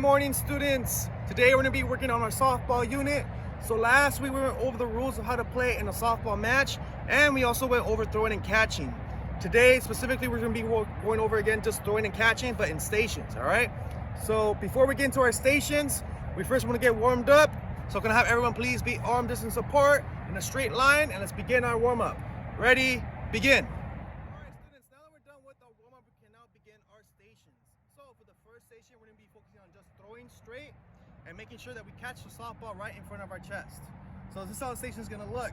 morning, students. Today we're going to be working on our softball unit. So last week we went over the rules of how to play in a softball match, and we also went over throwing and catching. Today specifically we're going to be going over again just throwing and catching, but in stations. All right, so before we get into our stations, we first want to get warmed up. So I'm going to have everyone please be arm distance apart in a straight line, and let's begin our warm-up. Ready, begin. We're going to be focusing on just throwing straight and making sure that we catch the softball right in front of our chest. So this is how the station is going to look.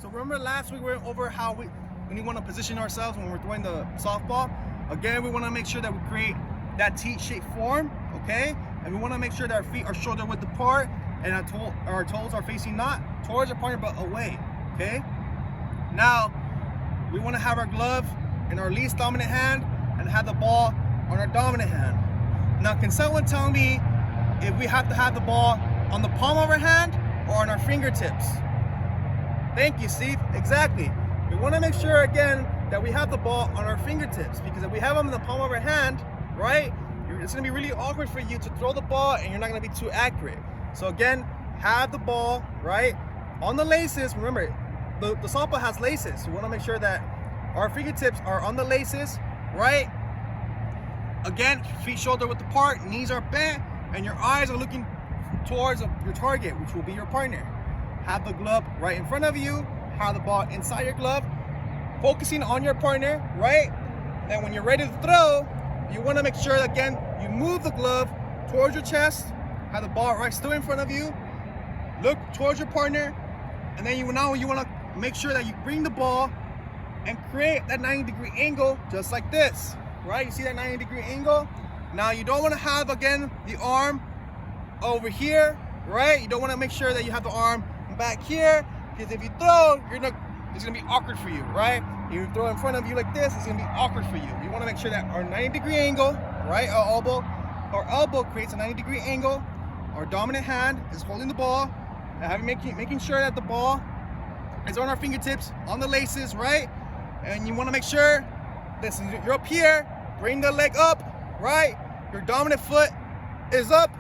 So remember last week we went over how when we want to position ourselves when we're throwing the softball. Again, we want to make sure that we create that T-shaped form, okay? And we want to make sure that our feet are shoulder width apart and our toes are facing not towards our partner but away, okay? Now, we want to have our glove in our least dominant hand and have the ball on our dominant hand. Now, can someone tell me if we have to have the ball on the palm of our hand or on our fingertips? Thank you, Steve. Exactly. We want to make sure, again, that we have the ball on our fingertips, because if we have them in the palm of our hand, right, it's going to be really awkward for you to throw the ball and you're not going to be too accurate. So again, have the ball, right, on the laces. Remember, the softball has laces. So we want to make sure that our fingertips are on the laces, right? Again, feet shoulder width apart, knees are bent, and your eyes are looking towards your target, which will be your partner. Have the glove right in front of you, have the ball inside your glove, focusing on your partner, right? And when you're ready to throw, you want to make sure, again, you move the glove towards your chest, have the ball right still in front of you, look towards your partner, and then you want to make sure that you bring the ball and create that 90-degree angle just like this. Right, you see that 90-degree angle? Now you don't want to have, again, the arm over here, right? You don't want to make sure that you have the arm back here, because if you throw, it's gonna be awkward for you, right? If you throw in front of you like this, it's gonna be awkward for you. You want to make sure that our 90-degree angle, right? Our elbow creates a 90-degree angle. Our dominant hand is holding the ball, and making sure that the ball is on our fingertips, on the laces, right? And you want to make sure, listen, you're up here. Bring the leg up, right? Your dominant foot is up.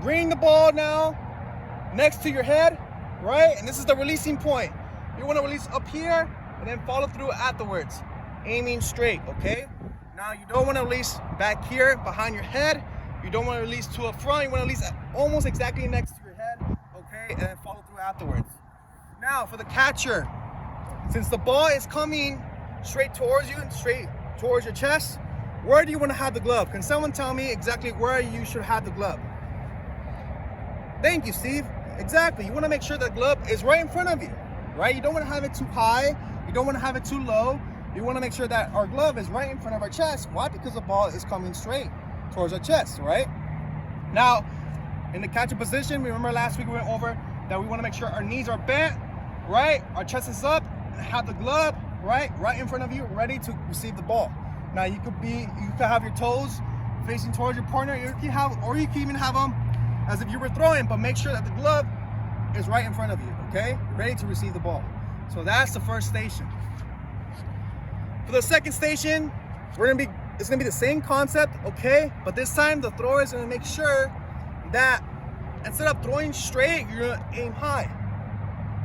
Bring the ball now next to your head, right? And this is the releasing point. You want to release up here and then follow through afterwards, aiming straight, okay? Now you don't want to release back here behind your head. You don't want to release to a front. You want to release almost exactly next to your head, okay? And then follow through afterwards. Now for the catcher, since the ball is coming straight towards you and straight towards your chest, where do you want to have the glove? Can someone tell me exactly where you should have the glove? Thank you, Steve. Exactly. You want to make sure the glove is right in front of you, right? You don't want to have it too high. You don't want to have it too low. You want to make sure that our glove is right in front of our chest. Why? Because the ball is coming straight towards our chest, right? Now, in the catcher position, remember last week we went over that we want to make sure our knees are bent, right? Our chest is up, have the glove right in front of you, ready to receive the ball. Now you could have your toes facing towards your partner, you can even have them as if you were throwing, but make sure that the glove is right in front of you, okay? Ready to receive the ball. So that's the first station. For the second station, it's gonna be the same concept, okay? But this time the thrower is gonna make sure that instead of throwing straight, you're gonna aim high,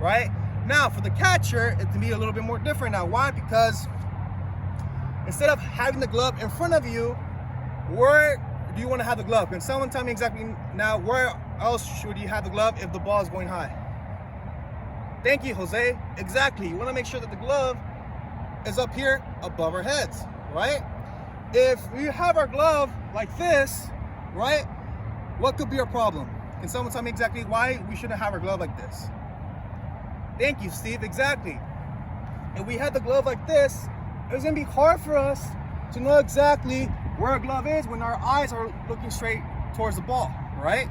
right? Now, for the catcher, it can be a little bit more different now. Why? Because instead of having the glove in front of you, where do you want to have the glove? Can someone tell me exactly now where else should you have the glove if the ball is going high? Thank you, Jose. Exactly. You want to make sure that the glove is up here above our heads, right? If we have our glove like this, right, what could be our problem? Can someone tell me exactly why we shouldn't have our glove like this? Thank you, Steve. Exactly. If we had the glove like this, it was going to be hard for us to know exactly where our glove is when our eyes are looking straight towards the ball, right?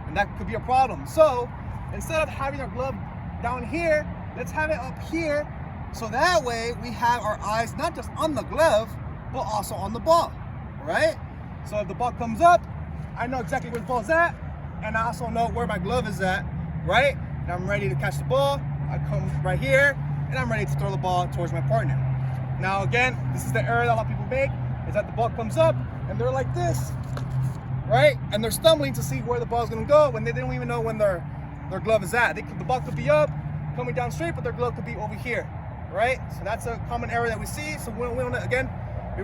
And that could be a problem. So instead of having our glove down here, let's have it up here. So that way we have our eyes not just on the glove, but also on the ball, right? So if the ball comes up, I know exactly where the ball's at, and I also know where my glove is at, right? And I'm ready to catch the ball. I come right here, and I'm ready to throw the ball towards my partner. Now again, this is the error that a lot of people make, is that the ball comes up, and they're like this, right? And they're stumbling to see where the ball's gonna go when they don't even know when their glove is at. The ball could be up, coming down straight, but their glove could be over here, right? So that's a common error that we see. So we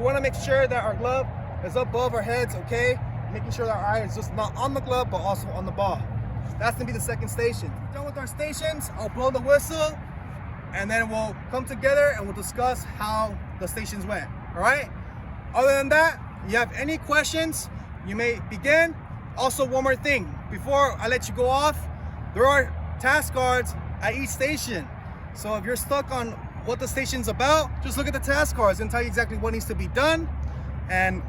wanna make sure that our glove is above our heads, okay? Making sure that our eye is just not on the glove, but also on the ball. That's gonna be the second station. We're done with our stations, I'll blow the whistle, and then we'll come together and we'll discuss how the stations went, all right? Other than that, you have any questions, you may begin. Also, one more thing, before I let you go off, there are task cards at each station. So if you're stuck on what the station's about, just look at the task cards and tell you exactly what needs to be done and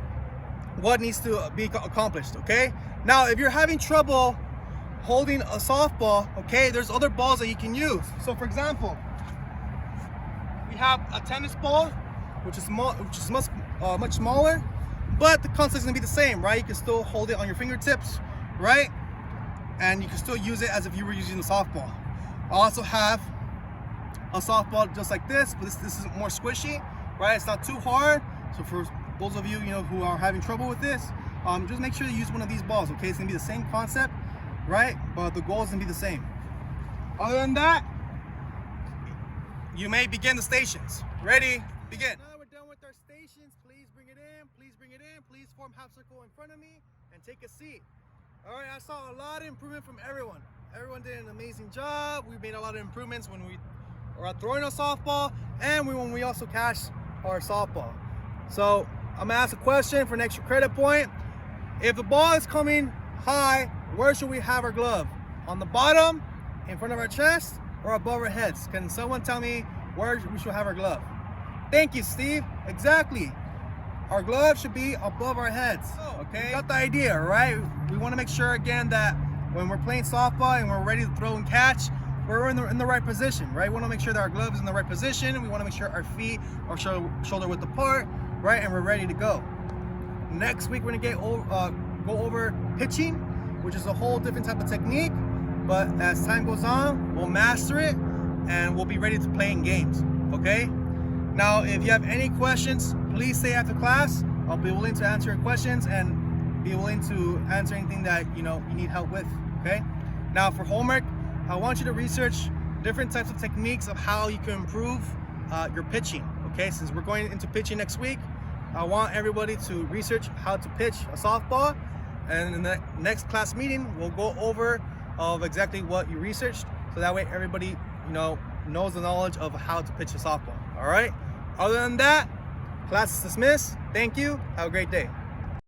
what needs to be accomplished, okay? Now, if you're having trouble holding a softball, okay, there's other balls that you can use. So for example, we have a tennis ball, which is much smaller, but the concept is gonna be the same, right? You can still hold it on your fingertips, right? And you can still use it as if you were using a softball. I also have a softball just like this, but this is more squishy, right? It's not too hard. So for those of you, who are having trouble with this, just make sure you use one of these balls, okay? It's gonna be the same concept, right? But the goal is gonna be the same. Other than that, you may begin the stations. Ready, begin. Now we're done with our stations. Please bring it in, please bring it in. Please form half circle in front of me and take a seat. All right, I saw a lot of improvement from everyone. Everyone did an amazing job. We made a lot of improvements when we were throwing a softball and when we also catch our softball. So I'm gonna ask a question for an extra credit point. If the ball is coming high, where should we have our glove? On the bottom, in front of our chest, or above our heads? Can someone tell me where we should have our glove? Thank you, Steve. Exactly. Our glove should be above our heads. Okay, you got the idea, right? We want to make sure again that when we're playing softball and we're ready to throw and catch, we're in the right position, right? We want to make sure that our glove is in the right position. We want to make sure our feet are shoulder width apart, right? And we're ready to go. Next week, we're gonna go over pitching, which is a whole different type of technique. But as time goes on, we'll master it and we'll be ready to play in games, okay? Now, if you have any questions, please stay after class. I'll be willing to answer your questions and be willing to answer anything that you need help with, okay? Now, for homework, I want you to research different types of techniques of how you can improve your pitching, okay? Since we're going into pitching next week, I want everybody to research how to pitch a softball, and in the next class meeting, we'll go over of exactly what you researched, so that way everybody knows the knowledge of how to pitch a softball. All right, other than that, class is dismissed. Thank you, have a great day.